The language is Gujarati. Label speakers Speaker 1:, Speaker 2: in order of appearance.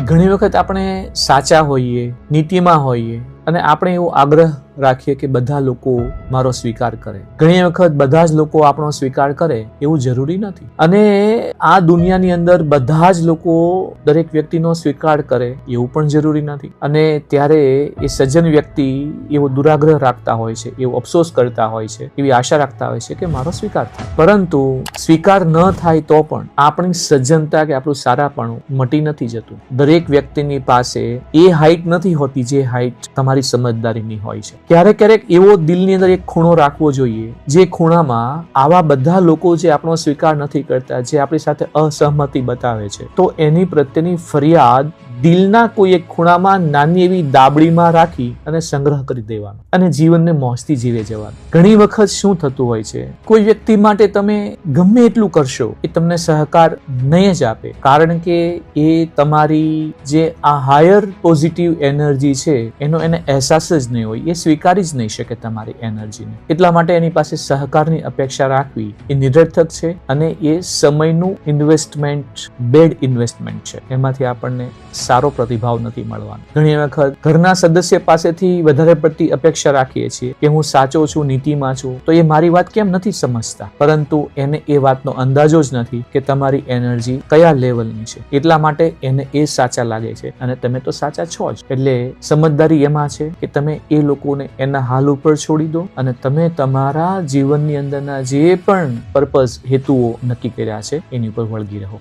Speaker 1: ઘણી વખત આપણે સાચા હોઈએ, નીતિમાં હોઈએ અને આપણે એવો આગ્રહ રાખીએ કે બધા લોકો મારો સ્વીકાર કરે. ઘણી વખત બધા જ લોકો આપણો સ્વીકાર કરે એવું જરૂરી નથી. અને આ દુનિયાની અંદર બધા જ લોકો દરેક વ્યક્તિનો સ્વીકાર કરે એવું પણ જરૂરી નથી. અને ત્યારે એ સજ્જન વ્યક્તિ એવો દુરાગ્રહ રાખતા હોય છે, એવો અફસોસ કરતા હોય છે, એવી આશા રાખતા હોય છે કે મારો સ્વીકાર થાય. પરંતુ સ્વીકાર ન થાય તો પણ આપણી સજ્જનતા કે આપણું સારાપણું મટી નથી જતું. દરેક વ્યક્તિની પાસે એ હાઈટ નથી હોતી જે હાઈટ તમારી સમજદારીની હોય છે. ક્યારેક ક્યારેક એવો દિલની અંદર એક ખૂણો રાખવો જોઈએ જે ખૂણામાં આવા બધા લોકો જે આપણો સ્વીકાર નથી કરતા, જે આપણી સાથે અસહમતિ બતાવે છે, તો એની પ્રત્યેની ફરિયાદ દિલના કોઈ એક ખૂણામાં નાની એવી દાબડીમાં રાખી અને સંગ્રહ કરી દેવાનો અને જીવનને મોજથી જીવે જવાનું. ઘણી વખત શું થતું હોય છે, કોઈ વ્યક્તિ માટે તમે ગમે એટલું કરશો એ તમને સહકાર નહીં જ આપે, કારણ કે એ તમારી જે આ હાયર પોઝિટિવ એનર્જી છે એનો એને અહેસાસ જ નહીં હોય, એ સ્વીકારી જ નહીં શકે તમારી એનર્જીને. એટલા માટે એની પાસે સહકારની અપેક્ષા રાખવી એ નિરર્થક છે અને એ સમયનું ઇન્વેસ્ટમેન્ટ, બેડ ઇન્વેસ્ટમેન્ટ છે. એમાંથી આપણને સારો પ્રતિભાવ નથી મળવાનો. ઘણી વખત ઘરના સદસ્ય પાસેથી વધારે પડતી અપેક્ષા રાખીએ છીએ કે હું સાચો છું, નીતિમાં છું, તો એ મારી વાત કેમ નથી સમજતા, પરંતુ એને એ વાતનો અંદાજો જ નથી કે તમારી એનર્જી કયા લેવલની છે. એટલા માટે એને એ સાચા લાગે છે અને તમે તો સાચા છો જ. એટલે સમજદારી એમાં છે કે તમે એ લોકોને એના હાલ ઉપર છોડી દો અને તમે તમારા જીવનની અંદરના જે પણ પર્પઝ, હેતુઓ નક્કી કર્યા છે એની ઉપર વળગી રહો.